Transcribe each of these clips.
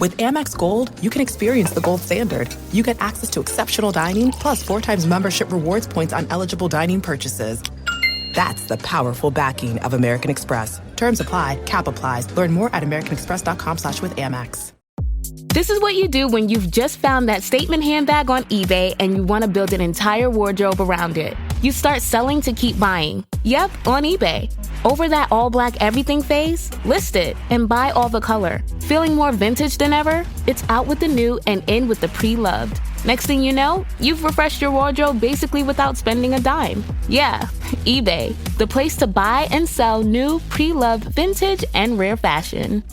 With Amex Gold, you can experience the gold standard. You get access to exceptional dining, plus 4 times membership rewards points on eligible dining purchases. That's the powerful backing of American Express. Terms apply. Cap applies. Learn more at americanexpress.com/withAmex. This is what you do when you've just found that statement handbag on eBay and you want to build an entire wardrobe around it. You start selling to keep buying. Yep, on eBay. Over that all-black everything phase? List it and buy all the color. Feeling more vintage than ever? It's out with the new and in with the pre-loved. Next thing you know, you've refreshed your wardrobe basically without spending a dime. Yeah, eBay, the place to buy and sell new, pre-loved, vintage, and rare fashion.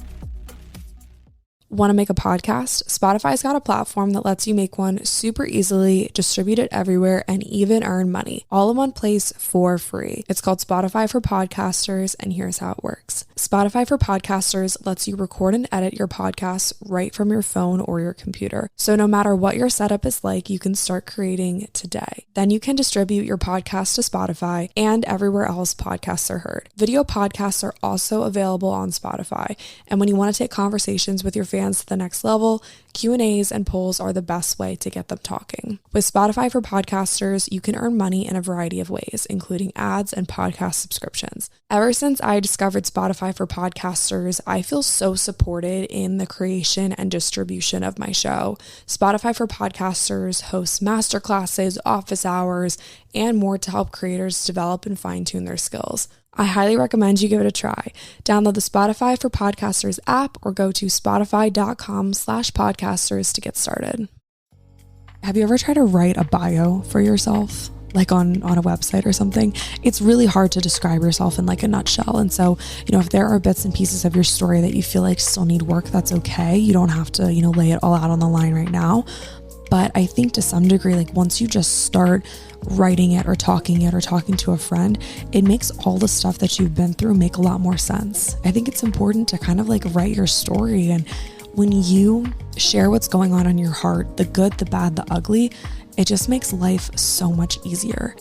Want to make a podcast? Spotify's got a platform that lets you make one super easily, distribute it everywhere, and even earn money, all in one place for free. It's called Spotify for Podcasters, and here's how it works. Spotify for Podcasters lets you record and edit your podcasts right from your phone or your computer. So no matter what your setup is like, you can start creating today. Then you can distribute your podcast to Spotify and everywhere else podcasts are heard. Video podcasts are also available on Spotify, and when you want to take conversations with your fans to the next level, Q&As and polls are the best way to get them talking. With Spotify for Podcasters, you can earn money in a variety of ways, including ads and podcast subscriptions. Ever since I discovered Spotify for Podcasters, I feel so supported in the creation and distribution of my show. Spotify for Podcasters hosts masterclasses, office hours, and more to help creators develop and fine-tune their skills. I highly recommend you give it a try. Download the Spotify for Podcasters app or go to spotify.com/podcasters to get started. Have you ever tried to write a bio for yourself? Like on a website or something? It's really hard to describe yourself in like a nutshell. And so, if there are bits and pieces of your story that you feel like still need work, that's okay. You don't have to, lay it all out on the line right now. But I think to some degree, like once you just start writing it or talking to a friend, it makes all the stuff that you've been through make a lot more sense. I think it's important to kind of like write your story. And when you share what's going on in your heart, the good, the bad, the ugly, it just makes life so much easier.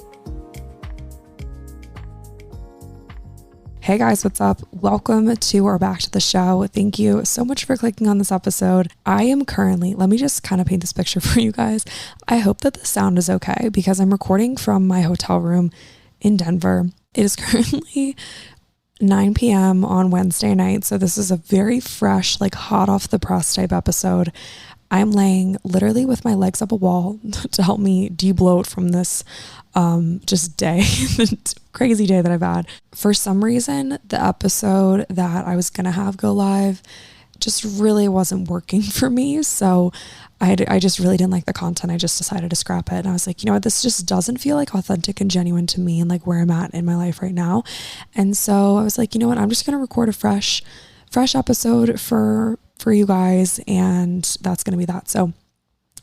Hey guys, what's up? Welcome to or back to the show. Thank you so much for clicking on this episode. I am currently, let me just kind of paint this picture for you guys. I hope that the sound is okay because I'm recording from my hotel room in Denver. It is currently 9 p.m. on Wednesday night. So this is a very fresh, like hot off the press type episode. I'm laying literally with my legs up a wall to help me de-bloat from this just day, the crazy day that I've had. For some reason, the episode that I was going to have go live just really wasn't working for me. So I just really didn't like the content. I just decided to scrap it. And I was like, you know what, this just doesn't feel like authentic and genuine to me and like where I'm at in my life right now. And so I was like, you know what, I'm just going to record a fresh episode for you guys. And that's going to be that. So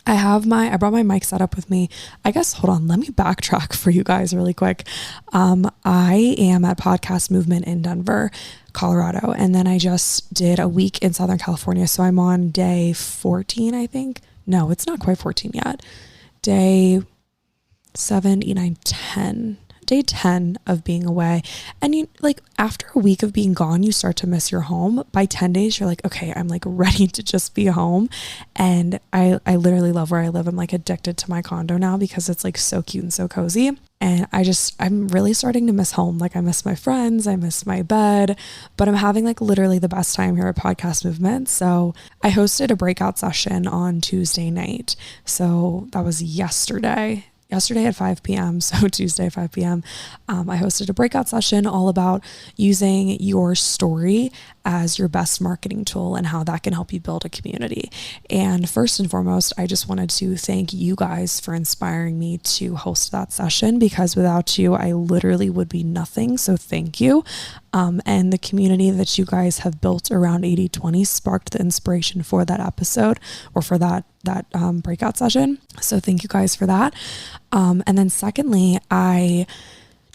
I brought my mic set up with me. I guess, hold on, let me backtrack for you guys really quick. I am at Podcast Movement in Denver, Colorado. And then I just did a week in Southern California. So I'm on day 14, I think. No, it's not quite 14 yet. Day 7, 8, 9, 10. Day 10 of being away. And you like after a week of being gone, you start to miss your home. By 10 days, you're like, okay, I'm like ready to just be home. And I literally love where I live. I'm like addicted to my condo now because it's like so cute and so cozy. And I'm really starting to miss home. Like I miss my friends, I miss my bed, but I'm having like literally the best time here at Podcast Movement. So I hosted a breakout session on Tuesday night. So that was yesterday at 5 p.m. So Tuesday, 5 p.m. I hosted a breakout session all about using your story as your best marketing tool and how that can help you build a community. And first and foremost, I just wanted to thank you guys for inspiring me to host that session because without you, I literally would be nothing. So thank you. And the community that you guys have built around 80/20 sparked the inspiration for that episode or for that breakout session. So thank you guys for that. And then secondly, I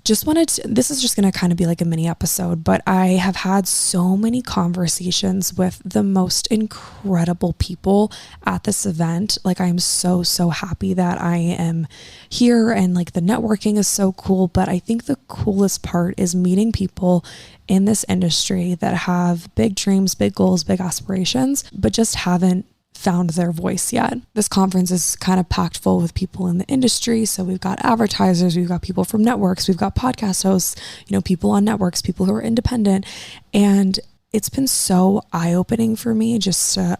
just wanted to, this is just going to kind of be like a mini episode, but I have had so many conversations with the most incredible people at this event. Like, I'm so happy that I am here, and like the networking is so cool. But I think the coolest part is meeting people in this industry that have big dreams, big goals, big aspirations, but just haven't found their voice yet. This conference is kind of packed full with people in the industry. So we've got advertisers, we've got people from networks, we've got podcast hosts, people on networks, people who are independent. And it's been so eye-opening for me.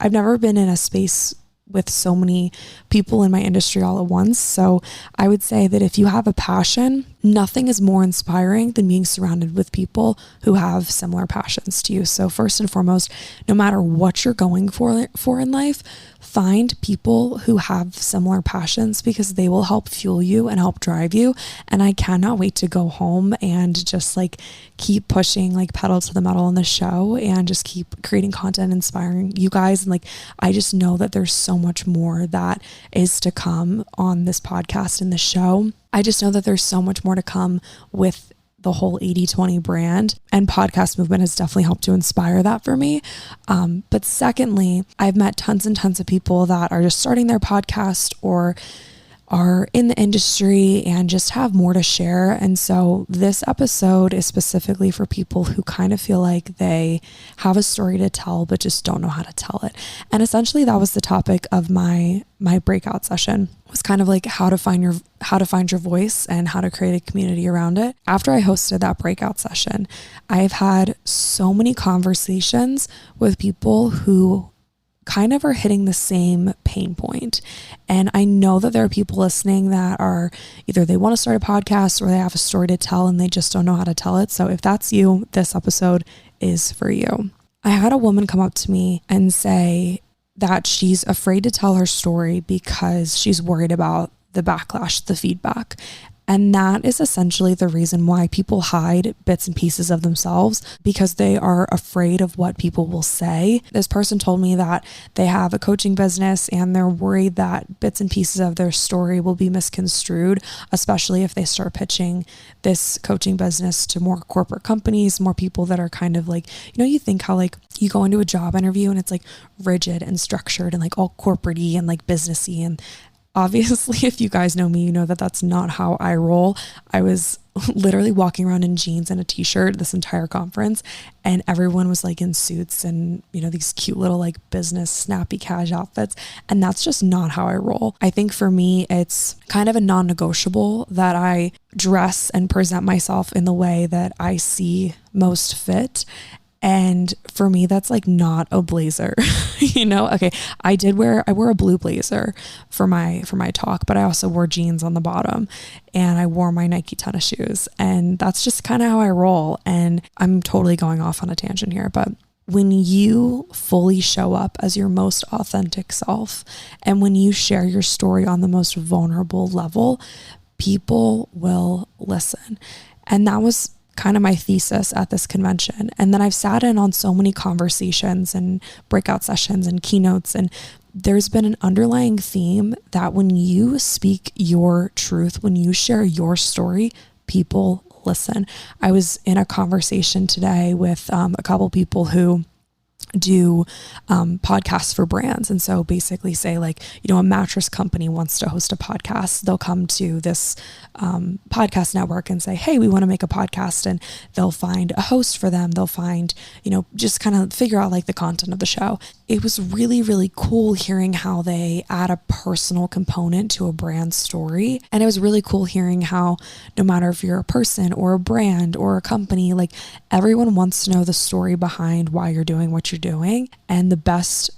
I've never been in a space with so many people in my industry all at once. So I would say that if you have a passion, nothing is more inspiring than being surrounded with people who have similar passions to you. So first and foremost, no matter what you're going for in life, find people who have similar passions, because they will help fuel you and help drive you. And I cannot wait to go home and just like keep pushing, like pedal to the metal on the show, and just keep creating content, inspiring you guys. And like, I just know that there's so much more that is to come on this podcast and the show. I just know that there's so much more to come with the whole 80/20 brand, and podcast movement has definitely helped to inspire that for me. But secondly, I've met tons and tons of people that are just starting their podcast or are in the industry and just have more to share. And so this episode is specifically for people who kind of feel like they have a story to tell, but just don't know how to tell it. And essentially that was the topic of my breakout session. It was kind of like how to find your voice and how to create a community around it. After I hosted that breakout session, I've had so many conversations with people who kind of are hitting the same pain point. And I know that there are people listening that are either they want to start a podcast or they have a story to tell and they just don't know how to tell it. So if that's you, this episode is for you. I had a woman come up to me and say that she's afraid to tell her story because she's worried about the backlash, the feedback. And that is essentially the reason why people hide bits and pieces of themselves, because they are afraid of what people will say. This person told me that they have a coaching business and they're worried that bits and pieces of their story will be misconstrued, especially if they start pitching this coaching business to more corporate companies, more people that are kind of like, you think how like you go into a job interview and it's like rigid and structured and like all corporate-y and like businessy. And obviously, if you guys know me, you know that that's not how I roll. I was literally walking around in jeans and a t-shirt this entire conference, and everyone was like in suits and, these cute little like business snappy cash outfits. And that's just not how I roll. I think for me, it's kind of a non-negotiable that I dress and present myself in the way that I see most fit. And for me, that's like not a blazer, okay. I wore a blue blazer for my talk, but I also wore jeans on the bottom and I wore my Nike tennis shoes, and that's just kind of how I roll. And I'm totally going off on a tangent here, but when you fully show up as your most authentic self, and when you share your story on the most vulnerable level, people will listen. And that was kind of my thesis at this convention. And then I've sat in on so many conversations and breakout sessions and keynotes, and there's been an underlying theme that when you speak your truth, when you share your story, people listen. I was in a conversation today with a couple people who do podcasts for brands. And so basically say like, a mattress company wants to host a podcast. They'll come to this podcast network and say, hey, we want to make a podcast, and they'll find a host for them. They'll find, just kind of figure out like the content of the show. It was really, really cool hearing how they add a personal component to a brand story. And it was really cool hearing how no matter if you're a person or a brand or a company, like everyone wants to know the story behind why you're doing what you're doing. And the best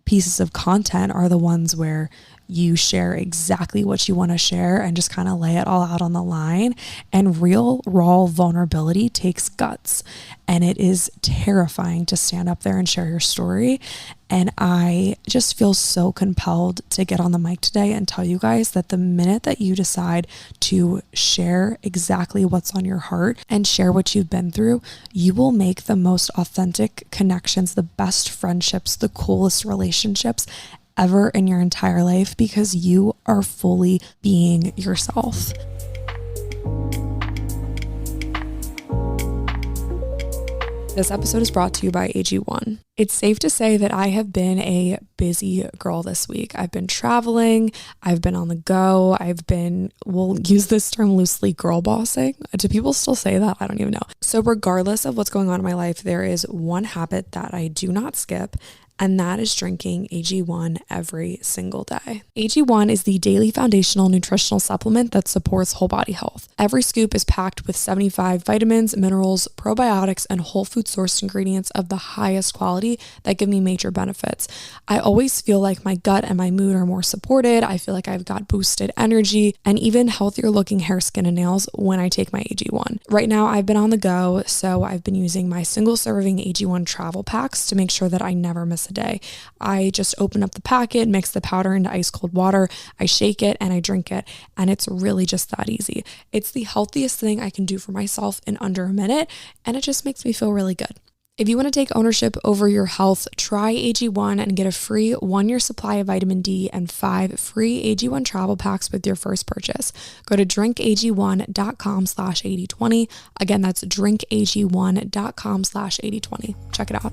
pieces of content are the ones where you share exactly what you want to share and just kind of lay it all out on the line. And real raw vulnerability takes guts, and it is terrifying to stand up there and share your story. And I just feel so compelled to get on the mic today and tell you guys that the minute that you decide to share exactly what's on your heart and share what you've been through, you will make the most authentic connections, the best friendships, the coolest relationships ever in your entire life, because you are fully being yourself. This episode is brought to you by AG1. It's safe to say that I have been a busy girl this week. I've been traveling, I've been on the go, we'll use this term loosely, girl bossing. Do people still say that? I don't even know. So regardless of what's going on in my life, there is one habit that I do not skip, and that is drinking AG1 every single day. AG1 is the daily foundational nutritional supplement that supports whole body health. Every scoop is packed with 75 vitamins, minerals, probiotics, and whole food sourced ingredients of the highest quality that give me major benefits. I always feel like my gut and my mood are more supported. I feel like I've got boosted energy and even healthier looking hair, skin, and nails when I take my AG1. Right now, I've been on the go, so I've been using my single serving AG1 travel packs to make sure that I never miss a day. I just open up the packet, mix the powder into ice cold water, I shake it and I drink it, and it's really just that easy. It's the healthiest thing I can do for myself in under a minute, and it just makes me feel really good. If you want to take ownership over your health, try AG1 and get a free 1-year supply of vitamin D and 5 free AG1 travel packs with your first purchase. Go to drinkag1.com/8020. Again, that's drinkag1.com/8020. Check it out.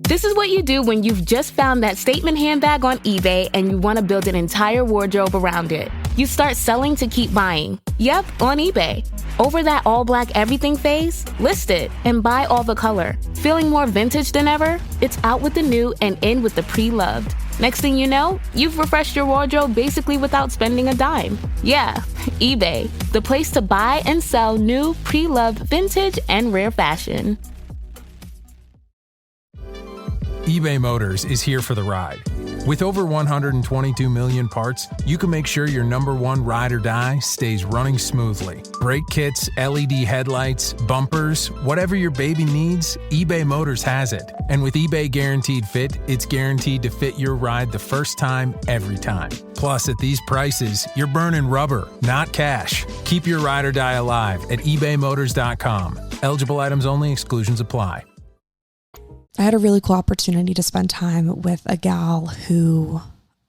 This is what you do when you've just found that statement handbag on eBay and you want to build an entire wardrobe around it. You start selling to keep buying. Yep, on eBay. Over that all-black everything phase? List it and buy all the color. Feeling more vintage than ever? It's out with the new and in with the pre-loved. Next thing you know, you've refreshed your wardrobe basically without spending a dime. Yeah, eBay, the place to buy and sell new, pre-loved, vintage, and rare fashion. eBay Motors is here for the ride. With over 122 million parts, you can make sure your number one ride or die stays running smoothly. Brake kits, LED headlights, bumpers, whatever your baby needs, eBay Motors has it. And with eBay Guaranteed Fit, it's guaranteed to fit your ride the first time, every time. Plus, at these prices, you're burning rubber, not cash. Keep your ride or die alive at ebaymotors.com. Eligible items only, exclusions apply. I had a really cool opportunity to spend time with a gal who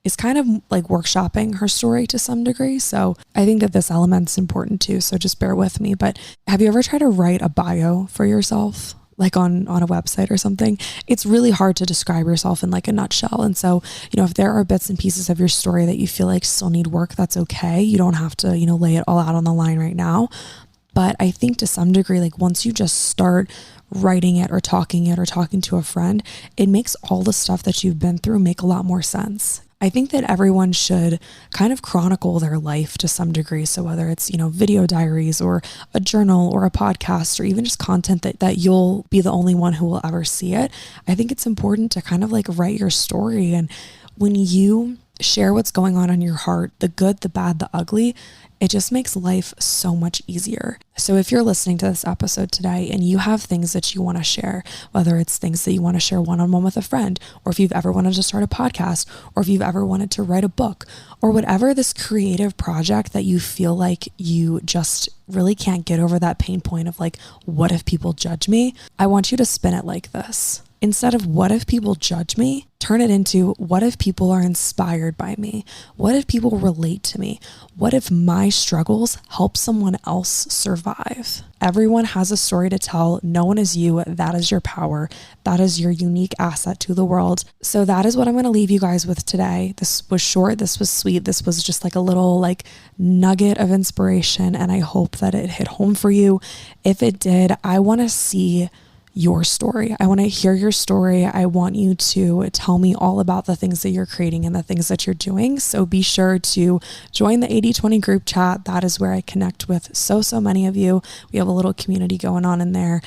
is kind of like workshopping her story to some degree. So I think that this element's important too. So just bear with me. But have you ever tried to write a bio for yourself? Like on a website or something? It's really hard to describe yourself in like a nutshell. And so, if there are bits and pieces of your story that you feel like still need work, that's okay. You don't have to, lay it all out on the line right now. But I think to some degree, like once you just start writing it or talking to a friend, it makes all the stuff that you've been through make a lot more sense. I think that everyone should kind of chronicle their life to some degree. So whether it's, video diaries or a journal or a podcast or even just content that you'll be the only one who will ever see it, I think it's important to kind of like write your story. And when you share what's going on in your heart, the good, the bad, the ugly, it just makes life so much easier. So if you're listening to this episode today and you have things that you want to share, whether it's things that you want to share one-on-one with a friend, or if you've ever wanted to start a podcast, or if you've ever wanted to write a book, or whatever this creative project that you feel like you just really can't get over that pain point of like, what if people judge me? I want you to spin it like this. Instead of what if people judge me, turn it into what if people are inspired by me? What if people relate to me? What if my struggles help someone else survive? Everyone has a story to tell. No one is you. That is your power. That is your unique asset to the world. So that is what I'm going to leave you guys with today. This was short. This was sweet. This was just like a little nugget of inspiration. And I hope that it hit home for you. If it did, I want to see your story. I want to hear your story. I want you to tell me all about the things that you're creating and the things that you're doing. So be sure to join the 80/20 group chat. That is where I connect with so many of you. We have a little community going on in there.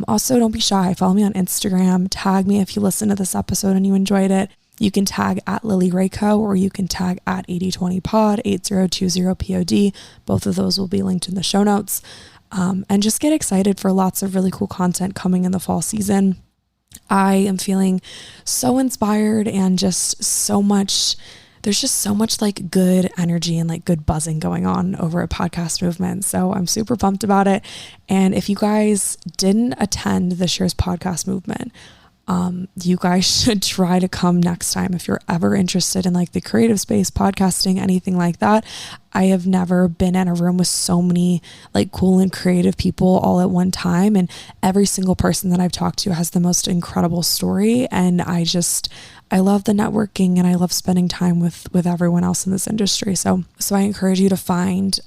Also, don't be shy. Follow me on Instagram. Tag me if you listen to this episode and you enjoyed it. You can tag at Lily Rayco, or you can tag at 8020pod, 8020pod. Both of those will be linked in the show notes. And just get excited for lots of really cool content coming in the fall season. I am feeling so inspired and just so much, there's just so much good energy and good buzzing going on over at Podcast Movement. So I'm super pumped about it. And if you guys didn't attend this year's Podcast Movement, You guys should try to come next time if you're ever interested in like the creative space, podcasting, anything like that. I have never been in a room with so many like cool and creative people all at one time. And every single person that I've talked to has the most incredible story. And I love the networking and I love spending time with everyone else in this industry. So I encourage you to find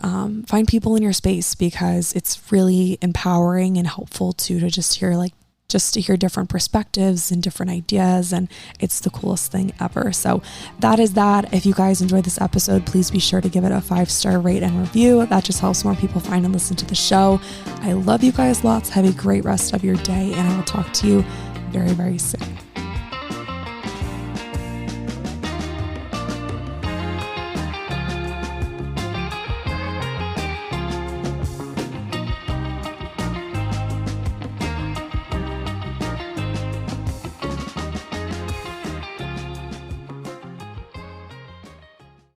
people in your space, because it's really empowering and helpful to just hear different perspectives and different ideas, and it's the coolest thing ever. So that is that. If you guys enjoyed this episode, please be sure to give it a 5-star rate and review. That just helps more people find and listen to the show. I love you guys lots. Have a great rest of your day, and I will talk to you very, very soon.